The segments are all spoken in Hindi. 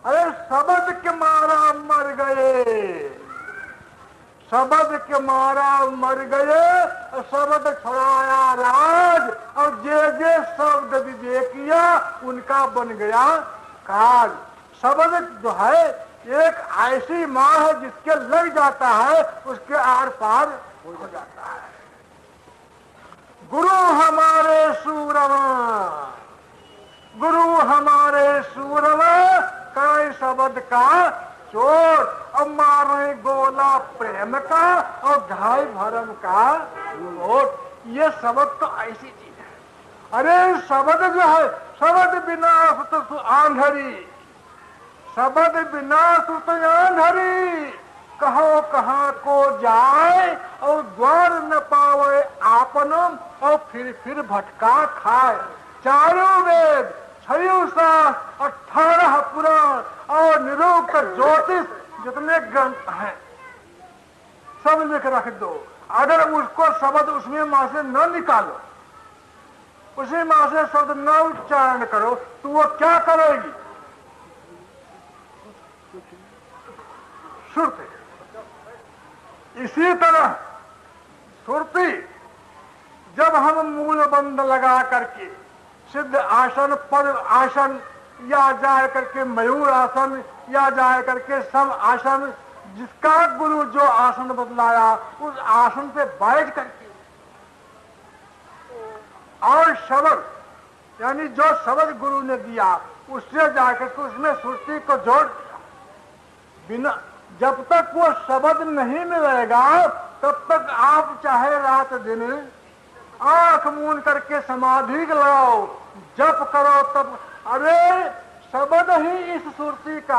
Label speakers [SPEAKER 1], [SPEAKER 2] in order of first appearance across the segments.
[SPEAKER 1] अरे शब्द के मारा मर गए, शब्द के मारा मर गए, शब्द छुड़ाया राज, और जे शब्द विवेकिया उनका बन गया काज। शब्द जो है एक ऐसी माँ है जिसके लग जाता है उसके आर पार हो जाता है। गुरु हमारे सूरमा, गुरु हमारे सूरमा, कई शब्द का चोट, अब मारे गोला प्रेम का और ढाई भरम का नोट। ये शब्द तो ऐसी चीज है। अरे शब्द जो है, शब्द बिना सुत आंधरी, शब्द बिना सुत आंधरी, कहो कहाँ को जाए और द्वार न पावे आपनम, और फिर भटका खाए। चारों वेद, 6 शास्त्र, 18 पुराण और निरुक्त ज्योतिष जितने ग्रंथ हैं सब लिख रख दो। अगर उसको शब्द उसमें माँ से न निकालो, उसी माँ से शब्द न उच्चारण करो, तो वो क्या करेगी? श्रुति। इसी तरह सुरती जब हम मूल बंद लगा करके सिद्ध आसन, पद आसन, या जाए करके मयूर आसन, या जाए करके सब आसन, जिसका गुरु जो आसन बदलाया उस आसन पे बैठ करके और शब्द यानी जो शब्द गुरु ने दिया उससे जाकर के उसमें सुरती को जोड़ दिया। बिना जब तक वो शब्द नहीं मिलेगा तब तक आप चाहे रात दिन आंख मूंद करके समाधि लगाओ, जप करो, तब अरे शब्द ही इस सुरती का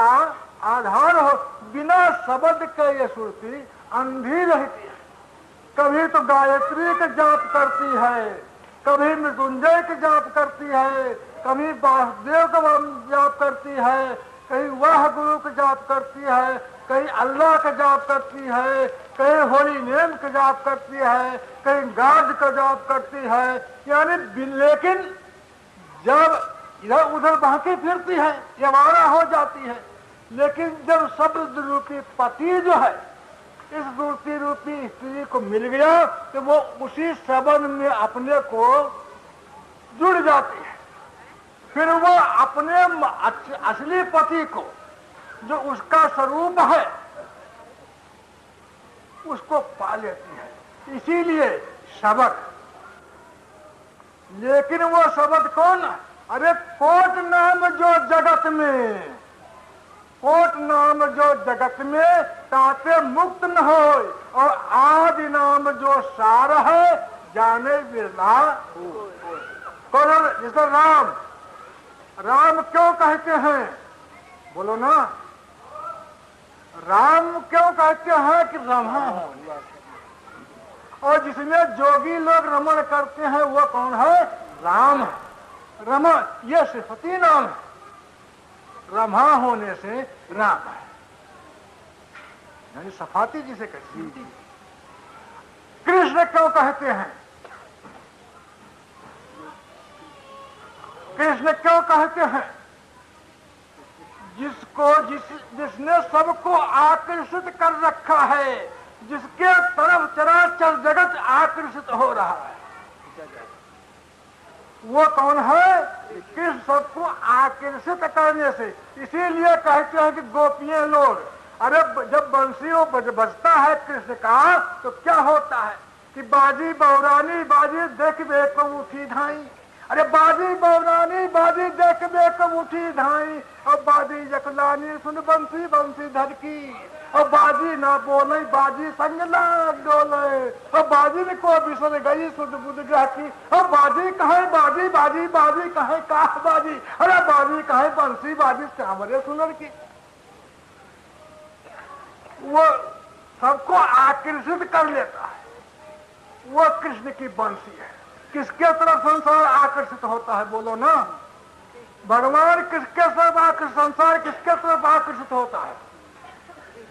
[SPEAKER 1] आधार हो। बिना शब्द के ये सुरती अंधी रहती है। कभी तो गायत्री का जाप करती है, कभी मृत्युंजय का जाप करती है, कभी वासुदेव का जाप करती है, कहीं वाह गुरु का जाप करती है, कहीं अल्लाह का जाप करती है, कहीं होली नेम का जाप करती है, कहीं गार्ड का जाप करती है। यानी लेकिन जब इधर उधर बाकी फिरती है, यवारा हो जाती है। लेकिन जब शब्द रूपी पति जो है इस मूर्ति रूपी स्त्री को मिल गया तो वो उसी शब्द में अपने को जुड़ जाती है। फिर वो अपने असली पति को जो उसका स्वरूप है उसको पा लेती है। इसीलिए शब्द, लेकिन वो शब्द कौन? अरे कोट नाम जो जगत में, कोट नाम जो जगत में ताते मुक्त न हो, और आदि नाम जो सार है जाने बिरला। जैसे राम, राम क्यों कहते हैं? बोलो ना, राम क्यों कहते हैं कि रमा हो? और जिसमें जोगी लोग रमण करते हैं वो कौन है? राम है। रमण ये सिफती नाम है, रमा होने से राम है, यानी सफाती जिसे कहते हैं। कृष्ण क्यों कहते हैं? कृष्ण क्यों कहते हैं? जिसने सबको आकर्षित कर रखा है, जिसके तरफ चराचर जगत आकर्षित हो रहा है, वो कौन है? कृष्ण सबको आकर्षित करने से। इसीलिए कहते हैं कि गोपियां लोग, अरे जब बंसी वो बजता है कृष्ण का तो क्या होता है कि बाजी बौरानी बाजी देख बेक उठी धाई। अरे बाजी बौरानी बाजी देख बेक उठी धाई, और बाजी जकलानी सुन बंसी बंसी धरकी, और बाजी ना बोले बाजी संग ना डोले, और बाजी ने को बिसर गई सुध बुध ग्रह की, और बाजी कहे बाजी बाजी बाजी कहे काह बाजी, अरे बाजी कहे बंसी बाजी चावरे सुनर की। वो सबको आकर्षित कर लेता है, वो कृष्ण की बंसी है। किसके तरफ संसार आकर्षित होता है? बोलो ना, भगवान किसके तरफ आकर्षित, संसार किसके तरफ आकर्षित होता है?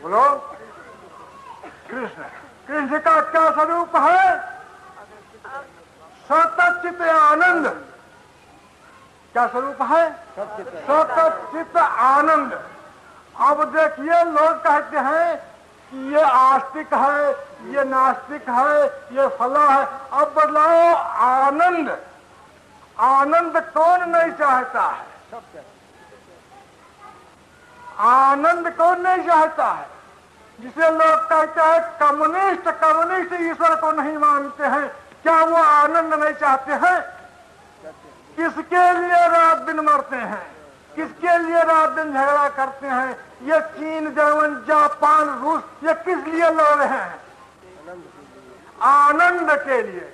[SPEAKER 1] बोलो, कृष्ण। कृष्ण का क्या स्वरूप है? सतचित आनंद। क्या स्वरूप है? सतचित आनंद। अब देखिए लोग कहते हैं कि ये आस्तिक है, ये नास्तिक है, ये फला है। अब बदलाओ, आनंद, आनंद कौन नहीं चाहता है? आनंद कौन नहीं चाहता है? जिसे लोग कहते हैं कम्युनिस्ट, कम्युनिस्ट ईश्वर को नहीं मानते हैं, क्या वो आनंद नहीं चाहते हैं? किसके लिए रात दिन मरते हैं, किसके लिए रात दिन झगड़ा करते हैं? ये चीन, जर्मन, जापान, रूस, ये किस लिए लड़ रहे हैं? आनंद के लिए,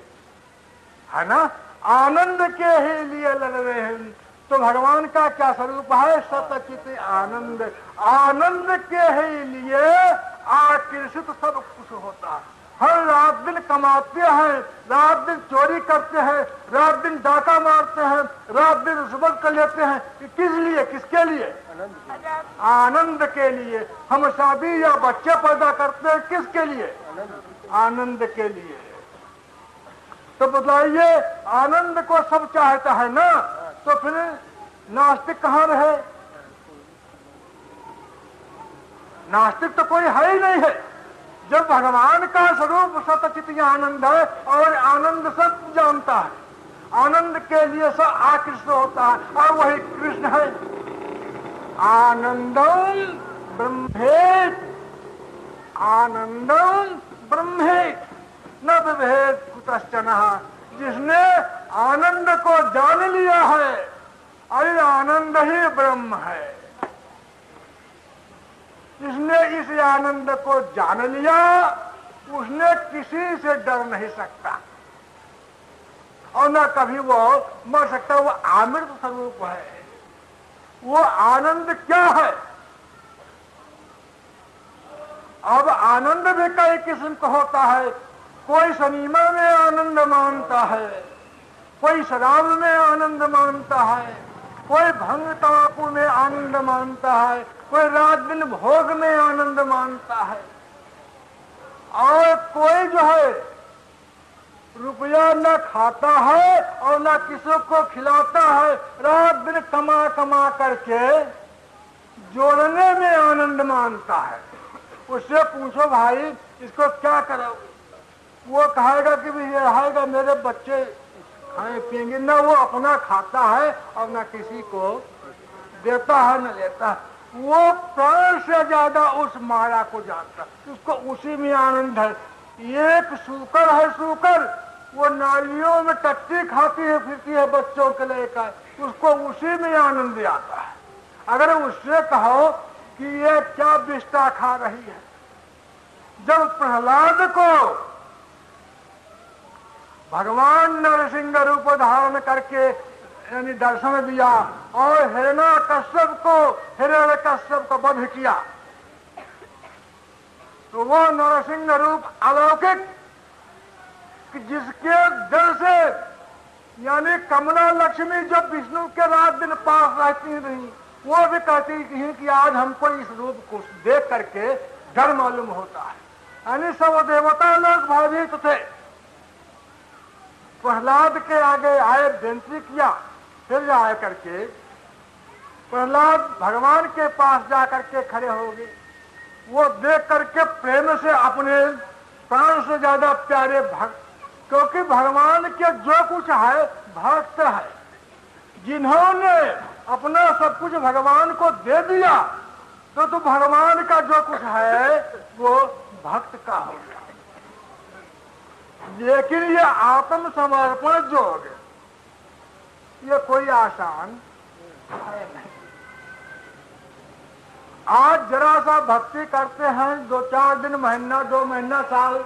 [SPEAKER 1] है ना? आनंद के ही लिए लड़ रहे हैं। तो भगवान का क्या स्वरूप है? सतचित आनंद। आनंद के ही लिए आकर्षित सब कुछ होता है। हर रात दिन कमाते हैं, रात दिन चोरी करते हैं, रात दिन डाका मारते हैं, रात दिन रिश्वत कर लेते हैं। किस लिए, किसके लिए? आनंद के लिए। हम शादी या बच्चे पैदा करते हैं किसके लिए? आनंद के लिए। तो बताइए, आनंद को सब चाहता है ना, तो फिर नास्तिक कहाँ रहे? नास्तिक तो कोई है ही नहीं है। जब भगवान का स्वरूप सतचित आनंद है और आनंद सब जानता है, आनंद के लिए सब आकृष्ट होता है, और वही कृष्ण है। आनंदम ब्रह्मेत, आनंदम ब्रह्मेत न विभेद कुतश्चन। जिसने आनंद को जान लिया है, अरे आनंद ही ब्रह्म है। जिसने इस आनंद को जान लिया, उसने किसी से डर नहीं सकता और न कभी वो मर सकता। वो अमृत स्वरूप है। वो आनंद क्या है? अब आनंद भी कई किस्म का होता है। कोई सिनेमा में आनंद मानता है, कोई शराब में आनंद मानता है, कोई भंग तंबाकू में आनंद मानता है, कोई रात दिन भोग में आनंद मानता है, और कोई जो है रुपया न खाता है और न किसी को खिलाता है, रात दिन कमा कमा करके जोड़ने में आनंद मानता है। उससे पूछो भाई इसको क्या करोगे? वो कहेगा कि भी ये रहेगा, मेरे बच्चे खाए पिएंगे। न वो अपना खाता है और न किसी को देता है न लेता है। वो प्राण से ज्यादा उस माया को जानता है, उसको उसी में आनंद है। एक सूकर है, सूकर, वो नालियों में टट्टी खाती है, फिरती है बच्चों के लेकर, उसको उसी में आनंद आता है। अगर उससे कहो कि ये क्या बिष्टा खा रही है, जब प्रहलाद को भगवान नरसिंह रूप धारण करके यानी दर्शन दिया और हिरण्यकश्यप को वध किया, तो वो नरसिंह रूप अलौकिक कि जिसके दर से यानी कमला लक्ष्मी जो विष्णु के रात दिन पास रहती रही, वो भी कहती हैं कि आज हमको इस रूप को देख करके डर मालूम होता है। यानी सब देवता लोग भयभीत थे। प्रहलाद के आगे आए, विनती किया, फिर जा करके प्रहलाद भगवान के पास जा करके खड़े हो गए। वो देख करके प्रेम से अपने प्राण से ज्यादा प्यारे भक्त, क्योंकि भगवान के जो कुछ है भक्त है। जिन्होंने अपना सब कुछ भगवान को दे दिया, तो भगवान का जो कुछ है वो भक्त का हो गया। लेकिन ये आत्म समर्पण योग, ये कोई आसान है नहीं। आज जरा सा भक्ति करते हैं, 2-4 दिन, महीना, 2 महीना, साल,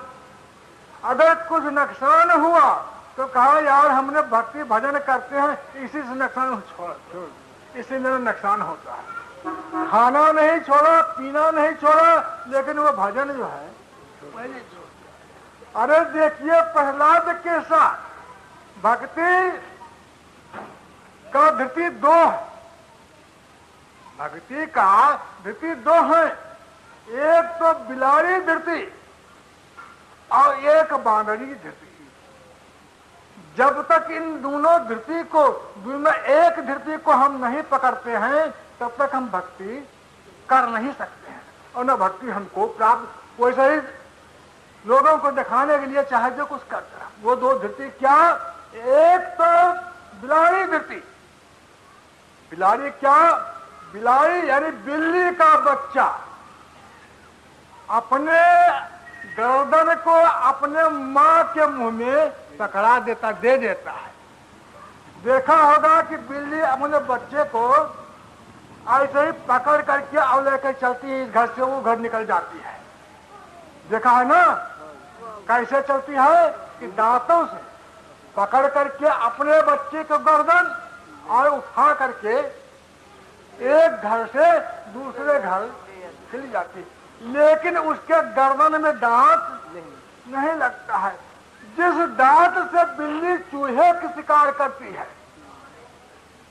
[SPEAKER 1] अगर कुछ नुकसान हुआ तो कहा यार हमने भक्ति भजन करते हैं, इसी से नुकसान छोड़, इसीलिए नुकसान होता है। खाना नहीं छोड़ा, पीना नहीं छोड़ा, लेकिन वो भजन जो है पहले छोड़। अरे देखिए प्रहलाद के साथ भक्ति का धृति 2 है। भक्ति का धृति 2 है। एक तो बिलाड़ी धृति और एक बांदरी धृति। जब तक इन दोनों धृति को, में एक धृति को हम नहीं पकड़ते हैं, तब तक हम भक्ति कर नहीं सकते हैं और न भक्ति हमको प्राप्त। वैसे ही लोगों को दिखाने के लिए चाहे जो कुछ करता है। वो दो धृति क्या, एक तो बिलाड़ी धृति। बिलाड़ी क्या, बिलाड़ी यानी बिल्ली का बच्चा अपने गर्दन को अपने मां के मुंह में पकड़ा देता, दे देता है। देखा होगा कि बिल्ली अपने बच्चे को ऐसे ही पकड़ करके और लेकर चलती है, इस घर से वो घर निकल जाती है। देखा है ना कैसे चलती है कि दांतों से पकड़ करके अपने बच्चे को गर्दन और उठा करके एक घर से दूसरे घर चली जाती है, लेकिन उसके गर्दन में दांत नहीं लगता है। जिस दांत से बिल्ली चूहे की शिकार करती है,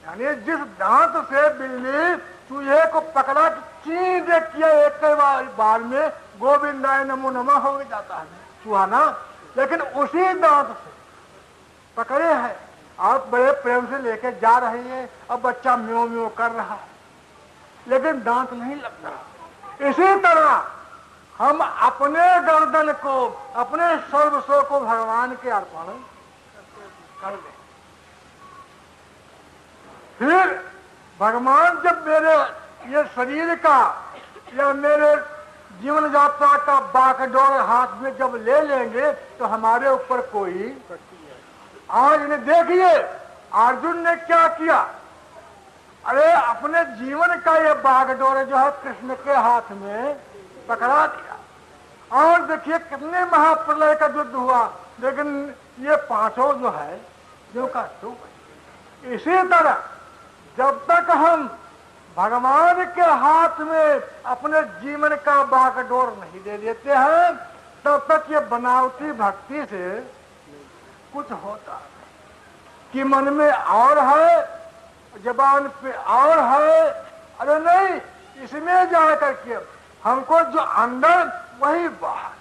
[SPEAKER 1] यानी जिस दांत से बिल्ली चूहे को पकड़ा चीज किया एक बार में गोविंदाय नमो नमः हो जाता है चूहा ना, लेकिन उसी दांत से पकड़े हैं। आप बड़े प्रेम से लेके जा रहे हैं, अब बच्चा म्यों म्यों कर रहा है लेकिन दांत नहीं लगता। इसी तरह हम अपने गर्दन को, अपने सर्वस्व को भगवान के अर्पण कर दें। फिर भगवान जब मेरे ये शरीर का या मेरे जीवन यात्रा का बागडोर हाथ में जब ले लेंगे तो हमारे ऊपर कोई, आज इन्हें देखिए अर्जुन ने क्या किया। अरे अपने जीवन का ये बागडोर जो है कृष्ण के हाथ में पकड़ा दिया और देखिए कितने महाप्रलय का युद्ध हुआ, लेकिन ये पांचों जो है जो का तो। इसी तरह जब तक हम भगवान के हाथ में अपने जीवन का बागडोर नहीं दे देते हैं तब तक ये बनावटी भक्ति से कुछ होता कि मन में और है, जबान पे और है, अरे नहीं, इसमें जा करके हमको जो अंदर वही बाहर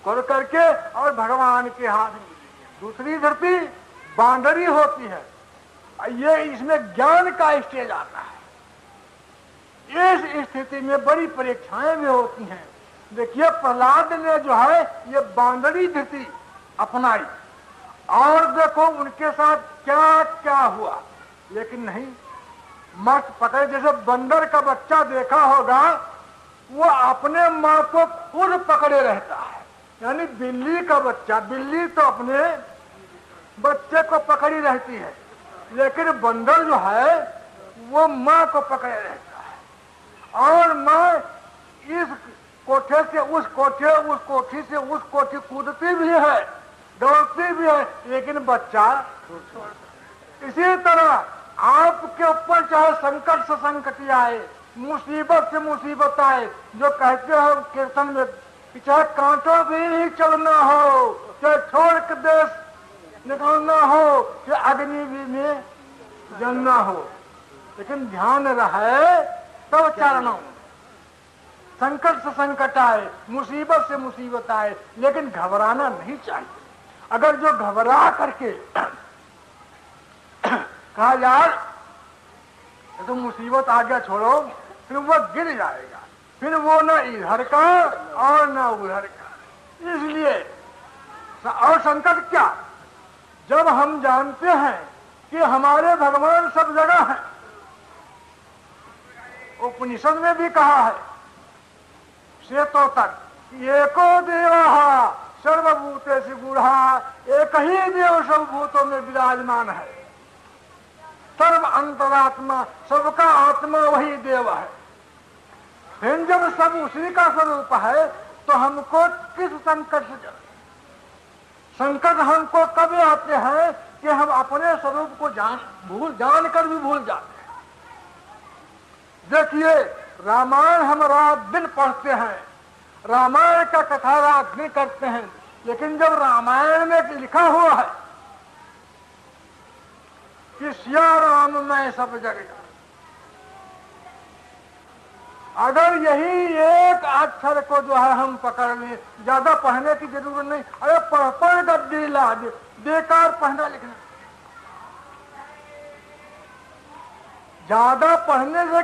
[SPEAKER 1] कर करके और भगवान के हाथ में। दूसरी धरती बांदरी होती है, ये इसमें ज्ञान का स्टेज आता है। इस स्थिति में बड़ी परीक्षाएं भी होती हैं। देखिए प्रहलाद ने जो है ये बांदरी धरती अपनाई और देखो उनके साथ क्या क्या हुआ, लेकिन नहीं मस्त पकड़े। जैसे बंदर का बच्चा देखा होगा वो अपने माँ को खुद पकड़े रहता है, यानी बिल्ली का बच्चा, बिल्ली तो अपने बच्चे को पकड़ी रहती है, लेकिन बंदर जो है वो माँ को पकड़े रहता है और माँ इस कोठे से उस कोठे, उस कोठी से उस कोठी कूदती भी है, दौड़ती भी है, लेकिन बच्चा। इसी तरह आपके ऊपर चाहे संकट से संकट आए, मुसीबत से मुसीबत आए, जो कहते हो कीर्तन में कि चाहे कांटों भी ही चलना हो, चाहे छोड़ के देश निकलना हो, चाहे अग्नि भी में जलना हो, लेकिन ध्यान रहे तब चलना। संकट से संकट आए, मुसीबत से मुसीबत आए, लेकिन घबराना नहीं चाहिए। अगर जो घबरा करके कहा यार तो मुसीबत आ गया छोड़ो, फिर वो गिर जाएगा, फिर वो न इधर का और न उधर का। इसलिए और संकट क्या, जब हम जानते हैं कि हमारे भगवान सब जगह हैं। उपनिषद में भी कहा है श्वेतो तक, एको देवा सर्वभूतेषु गूढ़ा, एक ही देव सब भूतों में विराजमान है। सर्व अंतरात्मा, सबका आत्मा वही देव है। फिर जब सब उसी का स्वरूप है तो हमको किस संकट से, संकट हमको कब आते हैं कि हम अपने स्वरूप को जानकर भी भूल जाते हैं। देखिए रामायण हम रात दिन पढ़ते हैं, रामायण का कथा रात दिन करते हैं, लेकिन जब रामायण में लिखा हुआ है कि सिया राम में सब जगह, अगर यही एक अक्षर को जो है हम पकड़ लें, ज्यादा पढ़ने की जरूरत नहीं। अरे पढ़ गड्डी ला दे, बेकार पढ़ना लिखना, ज्यादा पढ़ने से